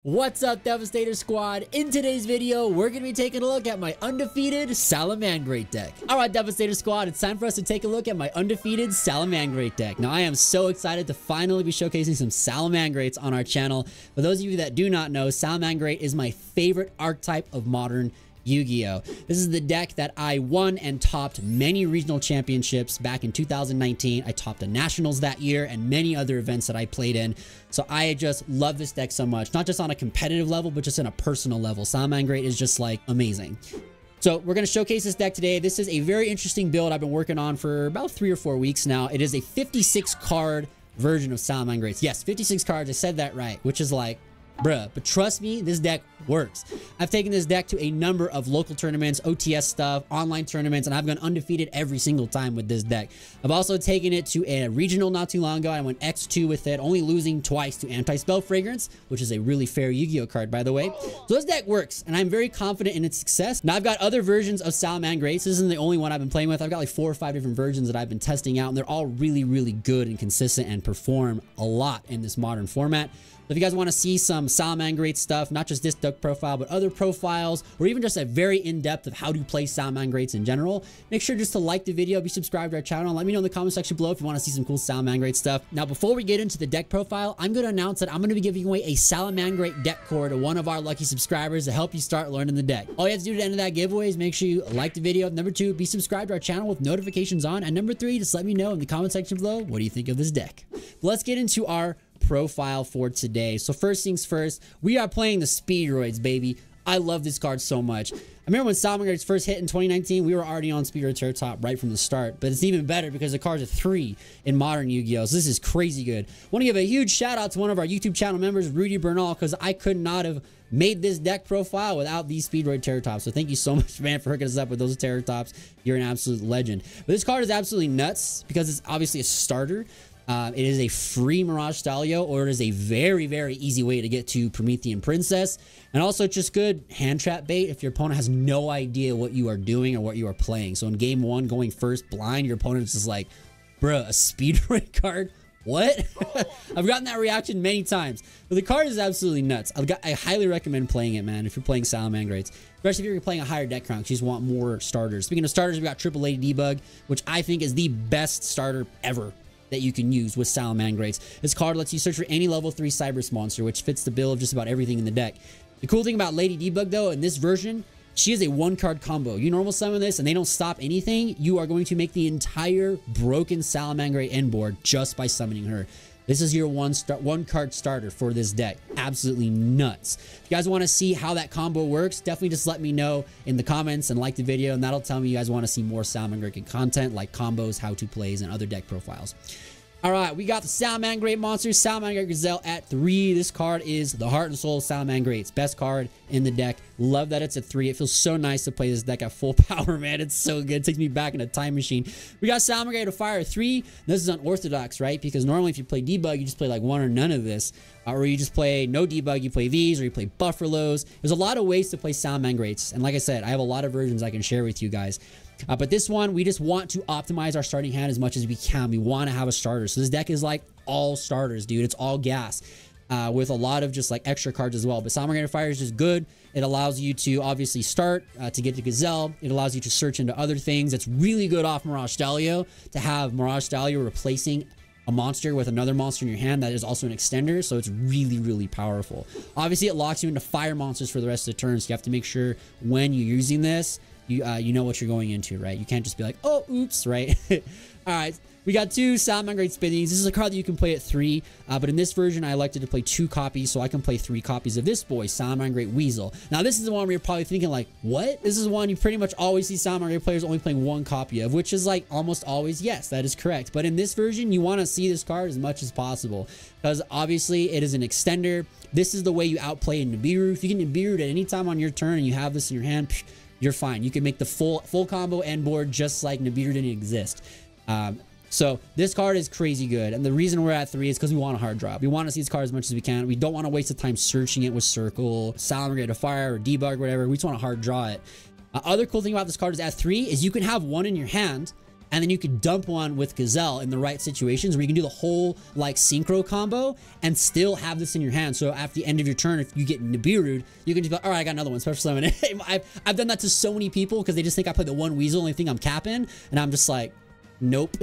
What's up, Devastator Squad? In today's video, we're going to be taking a look at my undefeated Salamangreat deck. Alright, Devastator Squad, it's time for us to take a look at my undefeated Salamangreat deck. Now, I am so excited to finally be showcasing some Salamangreats on our channel. For those of you that do not know, Salamangreat is my favorite archetype of modern Yu-Gi-Oh! This is the deck that I won and topped many regional championships back in 2019. I topped the nationals that year and many other events that I played in. So I just love this deck so much, not just on a competitive level, but just in a personal level. Salamangreat is just like amazing. So we're going to showcase this deck today. This is a very interesting build I've been working on for about 3 or 4 weeks now. It is a 56 card version of Salamangreats. Yes, 56 cards. I said that right, which is like, bruh, but trust me, this deck works. I've taken this deck to a number of local tournaments, OTS stuff, online tournaments, and I've gone undefeated every single time with this deck. I've also taken it to a regional not too long ago. I went X2 with it, only losing twice to Anti-Spell Fragrance, which is a really fair Yu-Gi-Oh card, by the way. So this deck works, and I'm very confident in its success. Now, I've got other versions of Salamangreats. This isn't the only one I've been playing with. I've got like 4 or 5 different versions that I've been testing out, and they're all really, really good and consistent and perform a lot in this modern format. So if you guys want to see some Salamangreat stuff, not just this deck profile, but other profiles, or even just a very in-depth of how to play Salamangreats in general, make sure just to like the video, be subscribed to our channel, and let me know in the comment section below if you want to see some cool Salamangreat stuff. Now, before we get into the deck profile, I'm going to announce that I'm going to be giving away a Salamangreat deck core to one of our lucky subscribers to help you start learning the deck. All you have to do to enter that giveaway is make sure you like the video. Number 2, be subscribed to our channel with notifications on. And number 3, just let me know in the comment section below, what do you think of this deck? Let's get into our profile for today. So first things first, we are playing the Speedroids, baby. I love this card so much. I remember when Salamangreats first hit in 2019, we were already on Speedroid Terror Top right from the start, but it's even better because the card's a 3 in modern Yu-Gi-Oh! So this is crazy good. I want to give a huge shout out to one of our YouTube channel members, Rudy Bernal, because I could not have made this deck profile without these Speedroid Terror Tops. So thank you so much, man, for hooking us up with those Terror Tops. You're an absolute legend. But this card is absolutely nuts because it's obviously a starter. It is a free Mirage Stalio, or it is a very, very easy way to get to Promethean Princess. And also just good hand trap bait if your opponent has no idea what you are doing or what you are playing. So in game 1, going first blind, your opponent's just like, bruh, a Speedroid card? What? I've gotten that reaction many times. But the card is absolutely nuts. I highly recommend playing it, man, if you're playing Salamangreats. Especially if you're playing a higher deck count, you just want more starters. Speaking of starters, we've got Triple LEDE Debug, which I think is the best starter ever that you can use with Salamangreats. This card lets you search for any level 3 Cyberus monster, which fits the bill of just about everything in the deck. The cool thing about Lady Debug, though, in this version, she is a 1-card combo. You normal summon this and they don't stop anything, you are going to make the entire broken Salamangreat end board just by summoning her. This is your one card starter for this deck. Absolutely nuts. If you guys want to see how that combo works, definitely just let me know in the comments and like the video, and that'll tell me you guys want to see more Salamangreat content like combos, how-to plays, and other deck profiles. All right, we got the Salamangreat monsters. Salamangreat Gazelle at 3. This card is the heart and soul of Salamangreats. Best card in the deck. Love that it's at 3. It feels so nice to play this deck at full power, man. It's so good. It takes me back in a time machine. We got Salamangreat to fire at 3. This is unorthodox, right? Because normally if you play debug, you just play like 1 or none of this. Or you just play no debug, you play these, or you play Bufferlos. There's a lot of ways to play Salamangreats. And like I said, I have a lot of versions I can share with you guys. But this one, we just want to optimize our starting hand as much as we can. We want to have a starter. So this deck is like all starters, dude. It's all gas with a lot of just like extra cards as well. But Salamangreat Fire is just good. It allows you to obviously start to get to Gazelle. It allows you to search into other things. It's really good off Mirage Stalio to have Mirage Stalio replacing a monster with another monster in your hand that is also an extender, so it's really, really powerful. Obviously, it locks you into fire monsters for the rest of the turn, so you have to make sure when you're using this, you know what you're going into, right? You can't just be like, oh, oops, right? All right, we got 2 Salamangreat Spinnies. This is a card that you can play at 3, but in this version, I elected to play 2 copies, so I can play 3 copies of this boy, Salamangreat Weasel. Now, this is the one where you're probably thinking like, what? This is one you pretty much always see Salamangreat players only playing 1 copy of, which is like almost always, yes, that is correct. But in this version, you want to see this card as much as possible, because obviously it is an extender. This is the way you outplay a Nibiru. If you get Nibiru at any time on your turn and you have this in your hand, you're fine. You can make the full combo end board just like Nibiru didn't exist. So this card is crazy good. And the reason we're at 3 is because we want a hard drop. We want to see this card as much as we can. We don't want to waste the time searching it with Circle, Salamangreat to Fire, or Debug, whatever. We just want to hard draw it. Other cool thing about this card is at 3 is you can have 1 in your hand and then you could dump one with Gazelle in the right situations where you can do the whole like synchro combo and still have this in your hand. So at the end of your turn, if you get Nibiru'd, you can just be like, all right, I got another one, special summon. I've done that to so many people because they just think I play the one Weasel and they think I'm capping, and I'm just like, nope.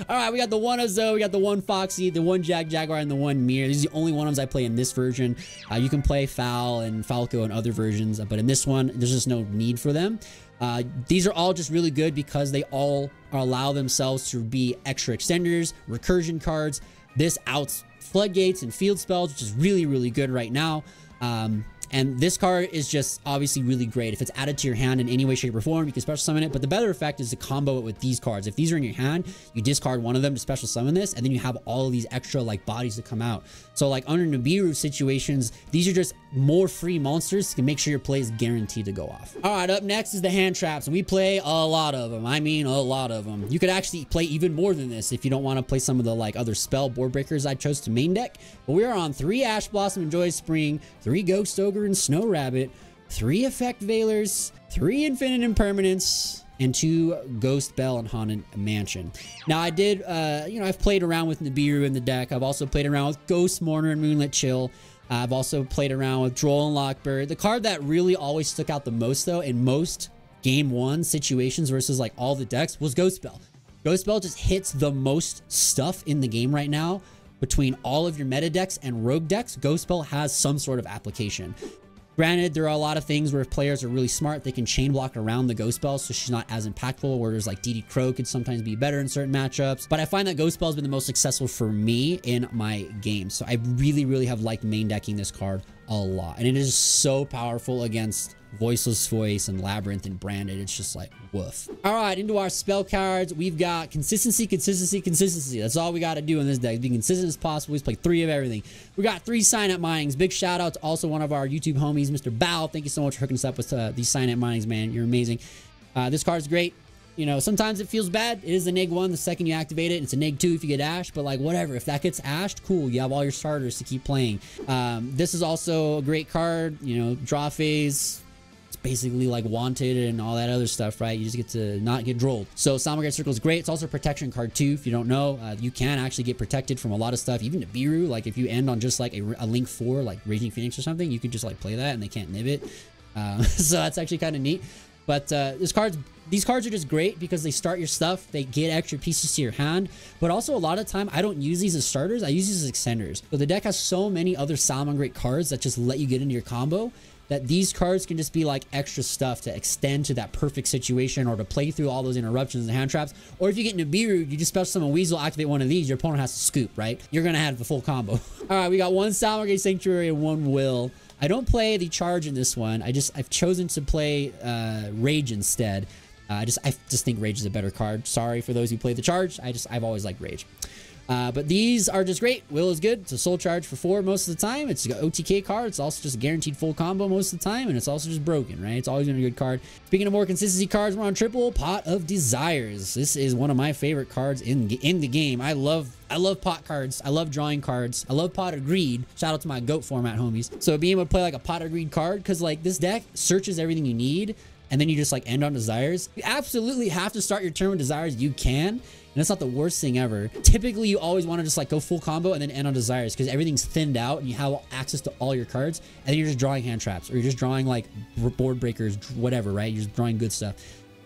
All right, we got the one Ozo, we got the one Foxy, the one Jaguar, and the one Mir. These are the only ones I play in this version. You can play Fowl and Falco in other versions, but in this one, there's just no need for them. These are all just really good because they all allow themselves to be extra extenders, recursion cards. This outs floodgates and field spells, which is really, really good right now. And this card is just obviously really great. If it's added to your hand in any way, shape, or form, you can special summon it. But the better effect is to combo it with these cards. If these are in your hand, you discard one of them to special summon this, and then you have all of these extra like bodies that come out. So like under Nibiru situations, these are just more free monsters to make sure your play is guaranteed to go off. All right, up next is the hand traps, and we play a lot of them. I mean, a lot of them. You could actually play even more than this if you don't want to play some of the like other spell board breakers I chose to main deck. But we are on 3 Ash Blossom and Joy Spring, 3 Ghost Ogre and Snow Rabbit, 3 Effect Veilers, 3 Infinite Impermanence, and 2 Ghost Bell and Haunted Mansion. Now I did, you know, I've played around with Nibiru in the deck. I've also played around with Ghost Mourner and Moonlit Chill. I've also played around with Droll and Lockbird. The card that really always stuck out the most though in most game 1 situations versus like all the decks was Ghost Bell. Ghost Bell just hits the most stuff in the game right now. Between all of your meta decks and rogue decks, Ghost Bell has some sort of application. Granted, there are a lot of things where if players are really smart, they can chain block around the Ghost Bell, so she's not as impactful, where there's like DD Crow could sometimes be better in certain matchups. But I find that Ghost Bell has been the most successful for me in my game. So I really, really have liked main decking this card a lot. And it is so powerful against Voiceless Voice and Labyrinth and Branded. It's just like woof. All right, into our spell cards. We've got consistency, consistency, consistency. That's all we got to do in this deck. Be consistent as possible. We've played 3 of everything. We got 3 sign-up minings. Big shout out to also one of our YouTube homies, Mr. Bao. Thank you so much for hooking us up with these sign-up minings, man. You're amazing. This card's great. You know, sometimes it feels bad. It is a neg 1 the second you activate it. It's a neg 2 if you get ashed, but like whatever. If that gets ashed, cool. You have all your starters to keep playing. This is also a great card. You know, draw phase. It's basically like Wanted and all that other stuff, right? You just get to not get drolled. So Salamangreat Circle is great. It's also a protection card too. If you don't know, you can actually get protected from a lot of stuff. Even Nibiru, like if you end on just like a Link 4, like Raging Phoenix or something, you can just like play that and they can't nib it. So that's actually kind of neat. But these cards are just great because they start your stuff. They get extra pieces to your hand. But also a lot of time, I don't use these as starters. I use these as extenders. So the deck has so many other Salamangreat cards that just let you get into your combo, that these cards can just be like extra stuff to extend to that perfect situation or to play through all those interruptions and hand traps. Or if you get Nibiru, you just special summon Weasel, activate one of these, your opponent has to scoop, right? You're going to have the full combo. All right, we got 1 Salamangreat Sanctuary and 1 Will. I don't play the charge in this one. I've chosen to play Rage instead. I just think Rage is a better card. Sorry for those who play the charge. I've always liked Rage. But these are just great. Will is good. It's a soul charge for 4 most of the time. It's an OTK card. It's also just a guaranteed full combo most of the time. And it's also just broken, right? It's always been a good card. Speaking of more consistency cards, we're on triple Pot of Desires. This is one of my favorite cards in the game. I love pot cards. I love drawing cards. I love Pot of Greed. Shout out to my GOAT format homies. So being able to play like a Pot of Greed card, because like this deck searches everything you need, and then you just like end on Desires. You absolutely have to start your turn with Desires. You can. And it's not the worst thing ever. Typically, you always want to just like go full combo and then end on Desires because everything's thinned out and you have access to all your cards. And then you're just drawing hand traps or you're just drawing like board breakers, whatever, right? You're just drawing good stuff.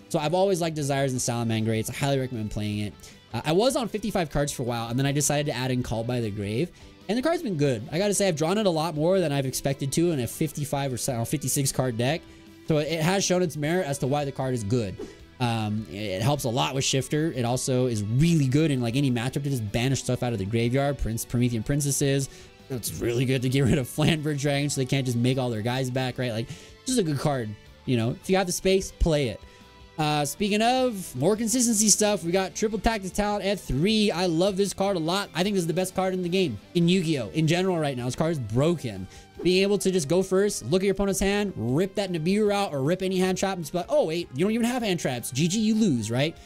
So I've always liked Desires and Salamangreats. I highly recommend playing it. I was on 55 cards for a while and then I decided to add in Called by the Grave. And the card's been good. I got to say, I've drawn it a lot more than I've expected to in a 55 or 56 card deck. So it has shown its merit as to why the card is good. It helps a lot with Shifter. It also is really good in like any matchup to just banish stuff out of the graveyard. Promethean Princesses. It's really good to get rid of Flanbird Dragons so they can't just make all their guys back, right? Like, just a good card. You know, if you have the space, play it. Speaking of more consistency stuff, we got Triple Tactics Talent at 3. I love this card a lot. I think this is the best card in the game, in Yu-Gi-Oh! In general right now. This card is broken. Being able to just go first, look at your opponent's hand, rip that Nibiru out, or rip any hand trap, and just be like, oh wait, you don't even have hand traps. GG, you lose, right?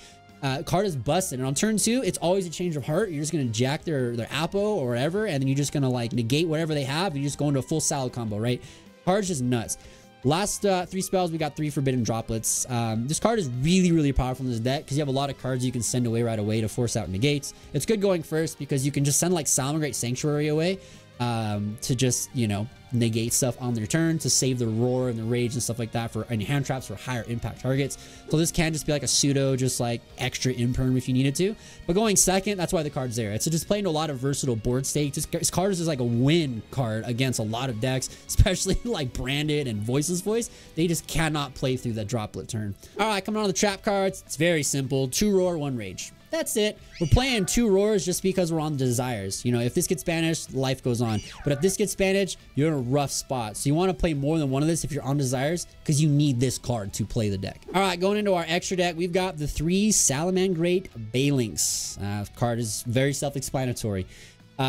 Card is busted. And on turn 2, it's always a change of heart. You're just going to jack their Apo or whatever, and then you're just going to like negate whatever they have, and you just go into a full salad combo, right? Card's just nuts. Last 3 spells, we got 3 Forbidden Droplets. This card is really, really powerful in this deck because you have a lot of cards you can send away right away to force out negates. It's good going first because you can just send like Salamangreat Sanctuary away to just, you know, negate stuff on their turn to save the roar and the rage and stuff like that for any hand traps for higher impact targets. So this can just be like a pseudo, just like extra imperm if you needed to. But going second, that's why the card's there. It's just playing a lot of versatile board state. This card is just like a win card against a lot of decks, especially like Branded and Voiceless Voice. They just cannot play through that droplet turn. All right, coming on the trap cards. It's very simple. 2 roar, 1 rage. That's it. We're playing 2 roars just because we're on desires. You know, if this gets banished, life goes on. But if this gets banished, you're in a rough spot. So you want to play more than one of this if you're on desires because you need this card to play the deck. All right, going into our extra deck, we've got the 3 Salamangreat Balinks. Card is very self-explanatory.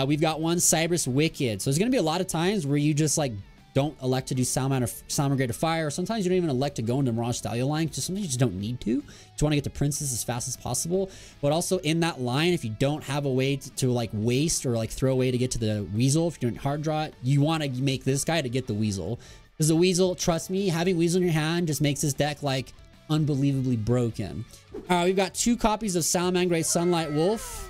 We've got 1 Cyberus Wicked. So there's going to be a lot of times where you just like don't elect to do Salamangreat to fire, or sometimes you don't even elect to go into Mirage Stallion line. Just sometimes you just don't need to. You just want to get the Princess as fast as possible. But also in that line, if you don't have a way to like waste or like throw away to get to the Weasel, if you're doing hard draw, you want to make this guy to get the Weasel. Because the Weasel, trust me, having Weasel in your hand just makes this deck like unbelievably broken. We've got 2 copies of Salamangreat Sunlight Wolf.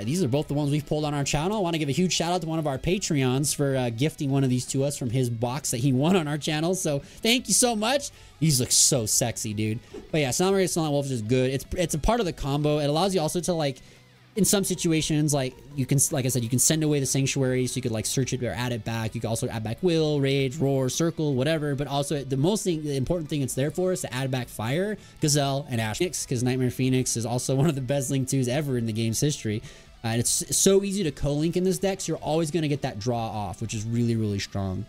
These are both the ones we've pulled on our channel. I want to give a huge shout out to one of our Patreons for gifting one of these to us from his box that he won on our channel. So thank you so much. These look so sexy, dude. But yeah, Salamangreat Sunlight Wolf is good. It's a part of the combo. It allows you also to like, in some situations, like you can, like I said, you can send away the Sanctuary, so you could like search it or add it back. You can also add back Will, Rage, Roar, Circle, whatever. But also the important thing it's there for is to add back Fire, Gazelle, and Ash Phoenix, because Nightmare Phoenix is also one of the best Link 2s ever in the game's history. And it's so easy to co-link in this deck, so you're always going to get that draw off, which is really, really strong.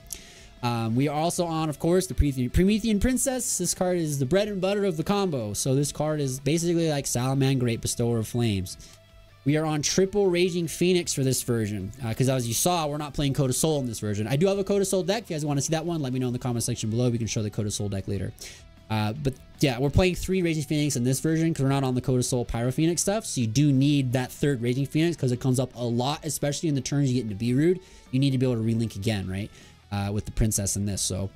We are also on, of course, the Promethean Princess. This card is the bread and butter of the combo. So this card is basically like Salamangreat, Bestower of Flames. We are on triple Raging Phoenix for this version, because as you saw, we're not playing Code of Soul in this version. I do have a Code of Soul deck. If you guys want to see that one, let me know in the comment section below. We can show the Code of Soul deck later. But yeah, we're playing 3 Raging Phoenix in this version because we're not on the Code of Soul Pyro Phoenix stuff. So you do need that 3rd Raging Phoenix because it comes up a lot, especially in the turns you get into Be Rude. You need to be able to relink again, right? With the Princess in this. So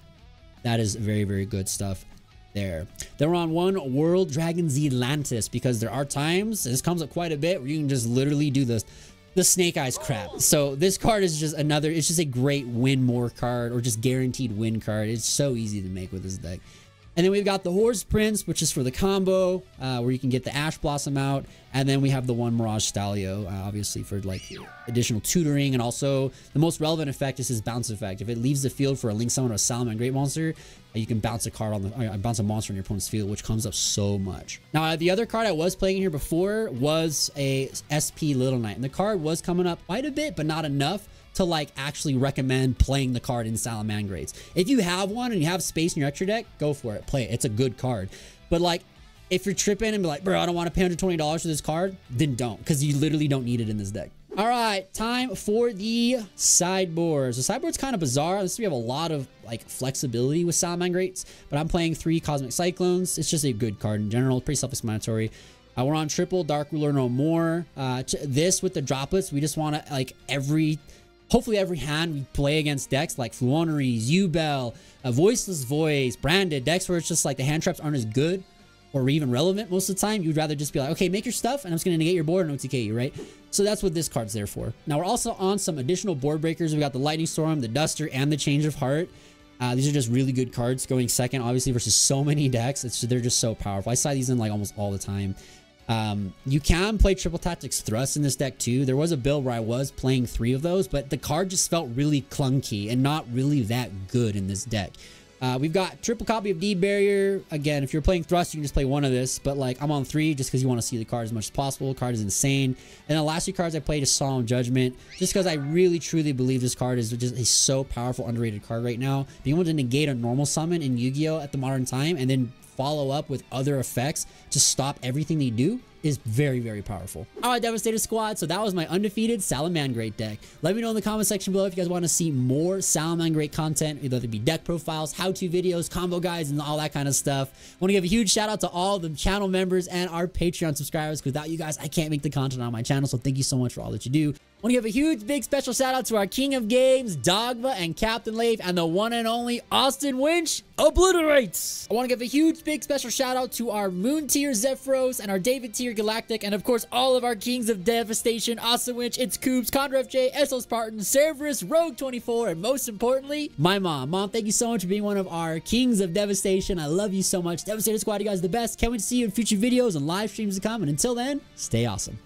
that is very, very good stuff there. Then we're on 1 World Dragon Zealantis because there are times, this comes up quite a bit, where you can just literally do the Snake Eyes crap. So this card is just another, it's just a great win more card, or just guaranteed win card. It's so easy to make with this deck. And then we've got the Horse Prince, which is for the combo, where you can get the Ash Blossom out. And then we have the 1 Mirage Stallion, obviously for like additional tutoring. And also the most relevant effect is his bounce effect. If it leaves the field for a Link Summon or a Salamangreat monster, you can bounce a card on the bounce a monster on your opponent's field, which comes up so much. Now, the other card I was playing here before was a SP Little Knight, and the card was coming up quite a bit, but not enough to like actually recommend playing the card in Salamangreats. If you have one and you have space in your extra deck, go for it, play it. It's a good card. But like, if you're tripping and be like, bro, I don't want to pay $120 for this card, then don't, because you literally don't need it in this deck. All right, time for the sideboards. The sideboard's kind of bizarre. We have a lot of like flexibility with Salamangreats, but I'm playing 3 Cosmic Cyclones. It's just a good card in general. Pretty self-explanatory. We're on triple Dark Ruler No More. This with the droplets, we just want to like hopefully every hand we play against decks like Fluoneries, Yubel, Voiceless Voice, Branded, decks where it's just like the hand traps aren't as good or even relevant most of the time. You'd rather just be like, okay, make your stuff and I'm just going to negate your board and OTK you, right? So that's what this card's there for. Now we're also on some additional board breakers. We got the Lightning Storm, the Duster, and the Change of Heart. These are just really good cards going second, obviously, versus so many decks. They're just so powerful. I saw these in like almost all the time. You can play Triple Tactics Thrust in this deck too. There was a build where I was playing 3 of those, but the card just felt really clunky and not really that good in this deck. We've got triple copy of Deed Barrier. Again, if you're playing Thrust, you can just play 1 of this, but like I'm on 3 just because you want to see the card as much as possible. The card is insane. And the last 2 cards I played is Solemn Judgment, just because I really truly believe this card is just a so powerful, underrated card right now. Being able to negate a normal summon in Yu-Gi-Oh at the modern time and then follow up with other effects to stop everything they do is very, very powerful. All right, Devastator Squad. So that was my undefeated Salamangreat deck. Let me know in the comment section below if you guys want to see more Salamangreat content, either it be deck profiles, how-to videos, combo guides, and all that kind of stuff. I want to give a huge shout out to all the channel members and our Patreon subscribers. Without you guys, I can't make the content on my channel. So thank you so much for all that you do. want to give a huge, big special shout out to our King of Games, Dogma, and Captain Leif, and the one and only Austin Winch obliterates. I want to give a huge, big special shout out to our Moon Tier Zephyros and our David Tier Galactic, and of course, all of our Kings of Devastation, Austin Winch, It's Coops, Conref J, SO Spartan, Cerberus, Rogue 24, and most importantly, my mom. Mom, thank you so much for being one of our Kings of Devastation. I love you so much. Devastator Squad, you guys are the best. Can't wait to see you in future videos and live streams to come. And until then, stay awesome.